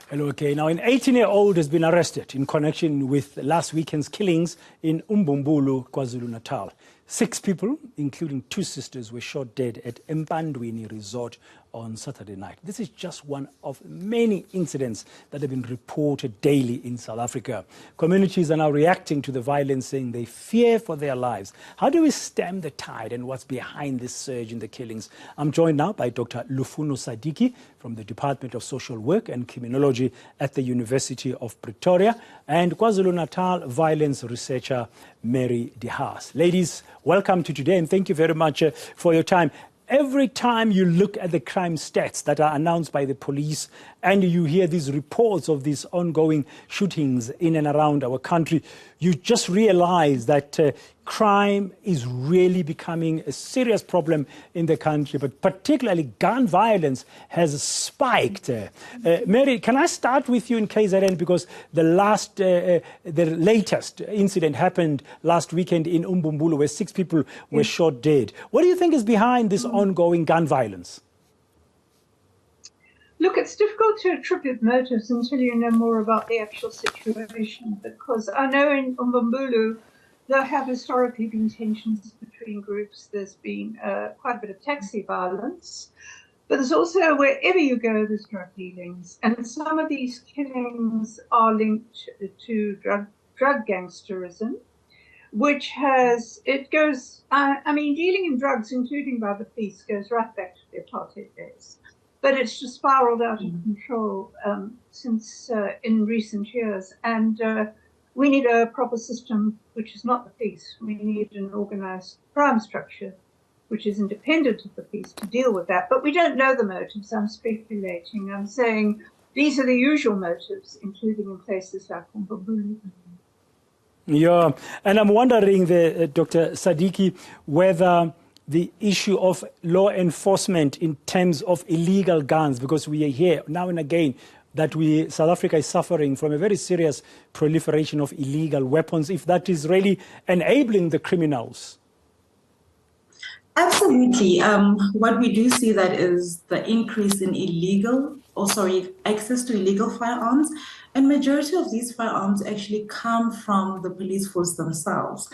Hello, okay. Now, an 18-year-old has been arrested in connection with last weekend's killings in Umbumbulu, KwaZulu-Natal. 6 people, including 2 sisters, were shot dead at Mpandweni Resort on Saturday night. This is just one of many incidents that have been reported daily in South Africa. Communities are now reacting to the violence, saying they fear for their lives. How do we stem the tide and what's behind this surge in the killings? I'm joined now by Dr. Lufuno Sadiki from the Department of Social Work and Criminology at the University of Pretoria, and KwaZulu-Natal violence researcher Mary Haas. Ladies, welcome to today and thank you very much for your time. Every time you look at the crime stats that are announced by the police and you hear these reports of these ongoing shootings in and around our country, you just realize that crime is really becoming a serious problem in the country, but particularly gun violence has spiked. Mary, can I start with you in KZN, because the latest incident happened last weekend in Umbumbulu where 6 people were shot dead. What do you think is behind this ongoing gun violence? Look, it's difficult to attribute motives until you know more about the actual situation, because I know in Umbumbulu there have historically been tensions between groups. There's been quite a bit of taxi violence, but there's also, wherever you go, there's drug dealings. And some of these killings are linked to drug gangsterism, which has, I mean, dealing in drugs, including by the police, goes right back to the apartheid days. But it's just spiraled out of control since in recent years. And we need a proper system, which is not the police. We need an organized crime structure, which is independent of the police, to deal with that. But we don't know the motives. I'm speculating. I'm saying these are the usual motives, including in places like Umbumbulu. Yeah, and I'm wondering, Dr. Sadiki, whether the issue of law enforcement in terms of illegal guns, because we hear now and again that South Africa is suffering from a very serious proliferation of illegal weapons, if that is really enabling the criminals. Absolutely. What we do see that is the increase in access to illegal firearms, and majority of these firearms actually come from the police force themselves.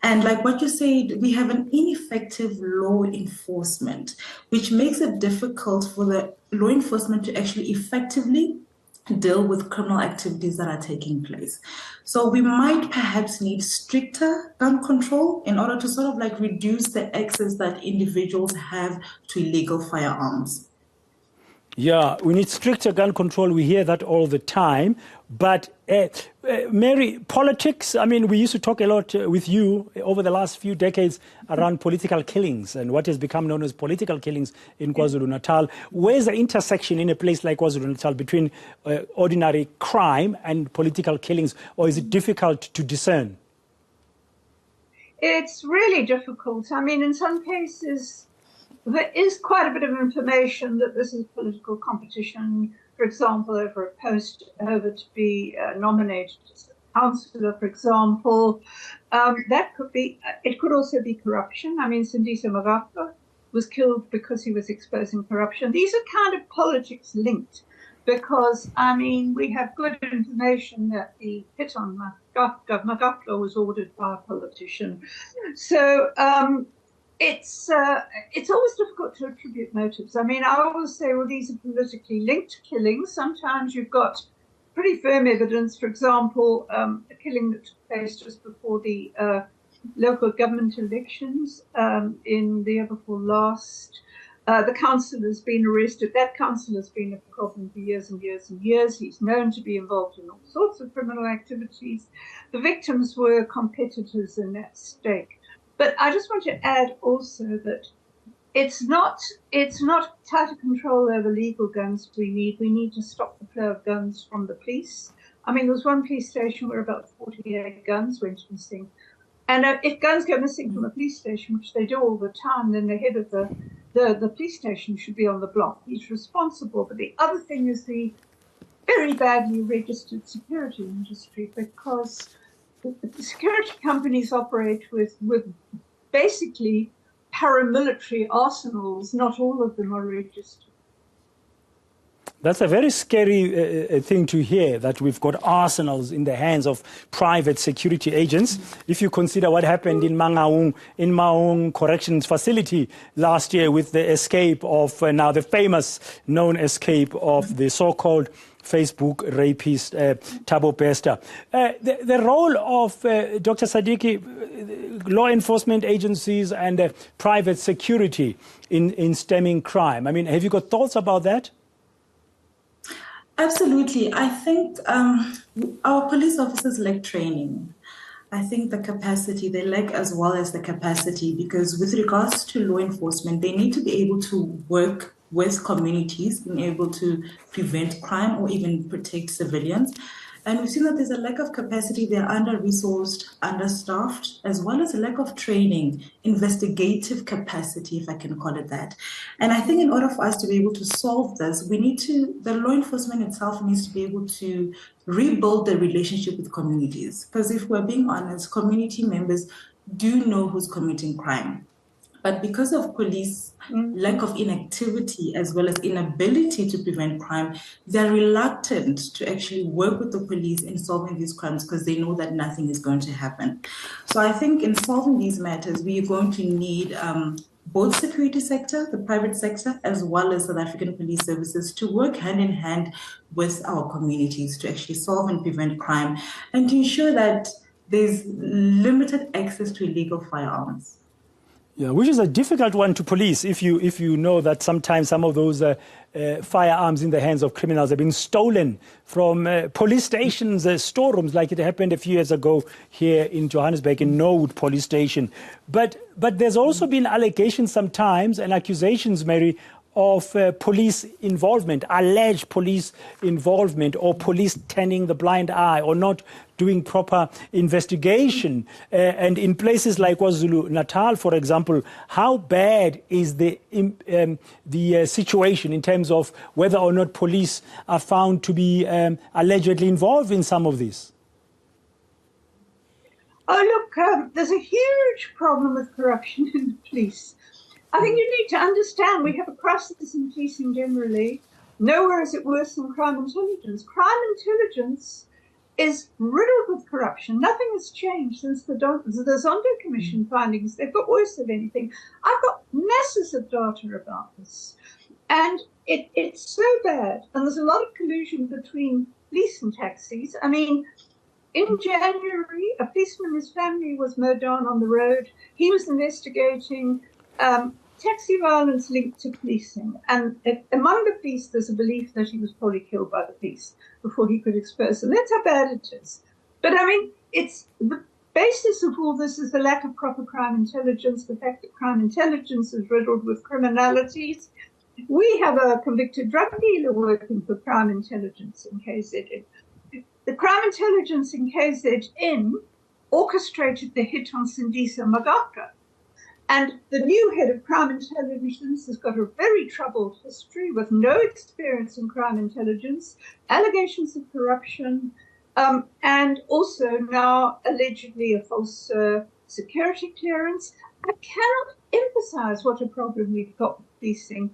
And like what you said, we have an ineffective law enforcement, which makes it difficult for the law enforcement to actually effectively deal with criminal activities that are taking place. So we might perhaps need stricter gun control in order to sort of like reduce the access that individuals have to illegal firearms. Yeah, we need stricter gun control. We hear that all the time. But Mary, politics, I mean, we used to talk a lot with you over the last few decades around political killings and what has become known as political killings in KwaZulu-Natal. Where's the intersection in a place like KwaZulu-Natal between ordinary crime and political killings, or is it difficult to discern? It's really difficult. I mean, in some cases, there is quite a bit of information that this is political competition, for example, over a post over to be nominated as a councillor, for example. That could be, it could also be corruption. I mean, Sindisa Magafwa was killed because he was exposing corruption. These are kind of politics linked, because, I mean, we have good information that the hit on Magafwa was ordered by a politician. So, it's always difficult to attribute motives. I mean, I always say, well, these are politically linked killings. Sometimes you've got pretty firm evidence. For example, a killing that took place just before the local government elections in the year before last. The councillor has been arrested. That councillor has been a problem for years and years and years. He's known to be involved in all sorts of criminal activities. The victims were competitors in that stake. But I just want to add also that it's not tighter control over legal guns we need. We need to stop the flow of guns from the police. I mean, there was one police station where about 48 guns went missing. And if guns go missing from a police station, which they do all the time, then the head of the police station should be on the block. He's responsible. But the other thing is the very badly registered security industry, because the security companies operate with basically paramilitary arsenals. Not all of them are registered. That's a very scary thing to hear, that we've got arsenals in the hands of private security agents. If you consider what happened in Maung Corrections Facility last year with the escape of, now the famous known escape of the so-called Facebook rapist Thabo Bester. The role of Dr. Sadiki, law enforcement agencies and private security in stemming crime. I mean, have you got thoughts about that? Absolutely. I think our police officers lack training. I think the capacity, they lack as well as the capacity, because with regards to law enforcement, they need to be able to work with communities, being able to prevent crime or even protect civilians. And we've seen that there's a lack of capacity. They're under-resourced, understaffed, as well as a lack of training, investigative capacity, if I can call it that. And I think in order for us to be able to solve this, the law enforcement itself needs to be able to rebuild the relationship with communities. Because if we're being honest, community members do know who's committing crime. But because of police lack of inactivity as well as inability to prevent crime, they're reluctant to actually work with the police in solving these crimes because they know that nothing is going to happen. So I think in solving these matters, we are going to need both security sector, the private sector, as well as South African police services to work hand in hand with our communities to actually solve and prevent crime and to ensure that there's limited access to illegal firearms. Yeah, which is a difficult one to police if you know that sometimes some of those firearms in the hands of criminals have been stolen from police stations, storerooms, like it happened a few years ago here in Johannesburg in Norwood Police Station. But there's also been allegations sometimes and accusations, Mary, of police involvement, alleged police involvement, or police turning the blind eye or not doing proper investigation. And in places like KwaZulu-Natal, for example, how bad is the situation in terms of whether or not police are found to be allegedly involved in some of this? Oh, look, there's a huge problem with corruption in the police. I think you need to understand we have a crisis in policing generally. Nowhere is it worse than crime intelligence. Crime intelligence is riddled with corruption. Nothing has changed since the Zondo Commission findings. They've got worse than anything. I've got masses of data about this. And it's so bad. And there's a lot of collusion between police and taxis. I mean, in January, a policeman and his family was mowed down on the road. He was investigating taxi violence linked to policing. And among the police, there's a belief that he was probably killed by the police before he could expose them. That's how bad it is. But I mean, it's the basis of all this is the lack of proper crime intelligence, the fact that crime intelligence is riddled with criminalities. We have a convicted drug dealer working for crime intelligence in KZN. The crime intelligence in KZN orchestrated the hit on Sindisa Magaka. And the new head of crime intelligence has got a very troubled history with no experience in crime intelligence, allegations of corruption, and also now allegedly a false security clearance. I cannot emphasize what a problem we've got with policing.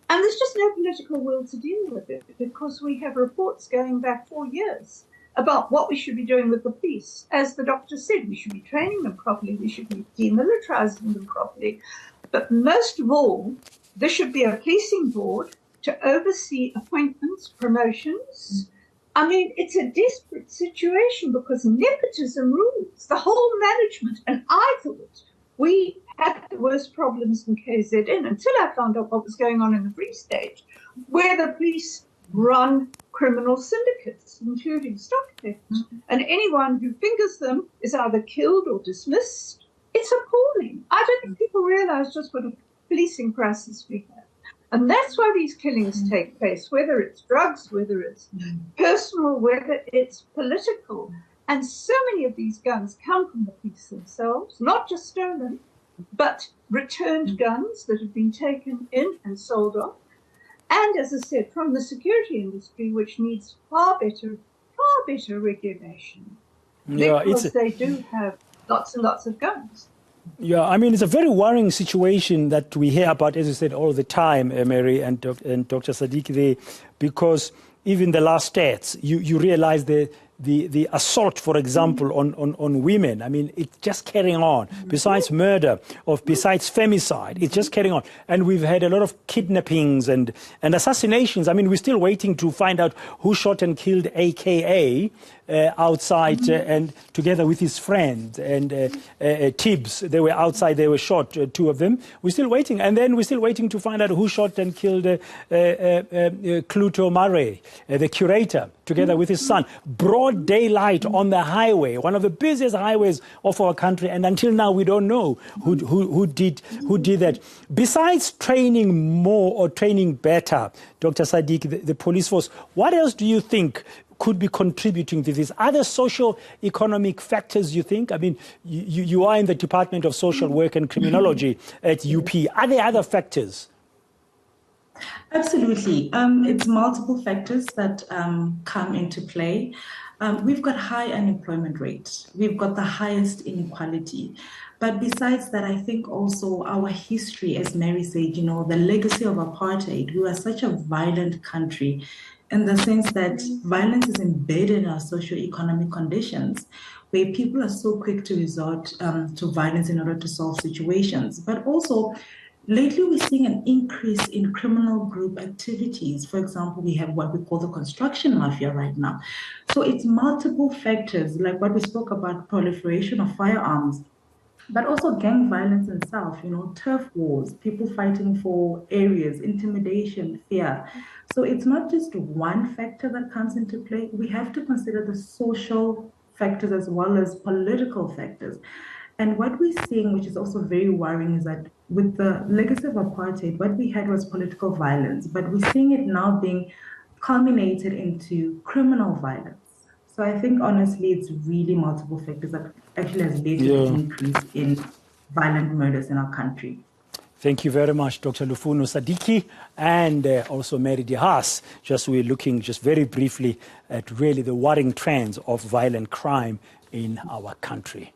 And there's just no political will to deal with it because we have reports going back 4 years about what we should be doing with the police. As the doctor said, we should be training them properly, we should be demilitarizing them properly. But most of all, there should be a policing board to oversee appointments, promotions. I mean, it's a desperate situation because nepotism rules the whole management. And I thought we had the worst problems in KZN until I found out what was going on in the Free State, where the police run criminal syndicates, including stock theft. And anyone who fingers them is either killed or dismissed. It's appalling. I don't think people realize just what a policing crisis we have. And that's why these killings take place, whether it's drugs, whether it's personal, whether it's political. And so many of these guns come from the police themselves, not just stolen, but returned guns that have been taken in and sold off. And as I said, from the security industry, which needs far better regulation, because they do have lots and lots of guns. Yeah, I mean, it's a very worrying situation that we hear about, as you said, all the time, Mary and Dr. Sadiki, there, because even the last stats, you realize the assault, for example, on women. I mean, it's just carrying on. Besides murder, or besides femicide, it's just carrying on. And we've had a lot of kidnappings and assassinations. I mean, we're still waiting to find out who shot and killed AKA outside and together with his friend and Tibbs. They were outside, they were shot, two of them. We're still waiting. And then we're still waiting to find out who shot and killed Cluto Murray, the curator, together with his son. Broad daylight on the highway, one of the busiest highways of our country, and until now we don't know who did that. Besides training more or training better, Dr. Sadiki, the police force, what else do you think could be contributing to this? Other socio-economic factors, you think? I mean, you are in the Department of Social Work and Criminology at UP. Are there other factors? Absolutely. It's multiple factors that come into play. We've got high unemployment rate. We've got the highest inequality. But besides that, I think also our history, as Mary said, you know, the legacy of apartheid. We were such a violent country in the sense that violence is embedded in our socio-economic conditions, where people are so quick to resort to violence in order to solve situations. But also, lately, we're seeing an increase in criminal group activities. For example, we have what we call the construction mafia right now. So it's multiple factors, like what we spoke about, proliferation of firearms, but also gang violence itself, you know, turf wars, people fighting for areas, intimidation, fear. So it's not just one factor that comes into play. We have to consider the social factors as well as political factors. And what we're seeing, which is also very worrying, is that with the legacy of apartheid, what we had was political violence, but we're seeing it now being culminated into criminal violence. So I think, honestly, it's really multiple factors that actually has led to the increase in violent murders in our country. Thank you very much, Dr. Lufuno Sadiki, and also Mary Haas. We're looking just very briefly at really the worrying trends of violent crime in our country.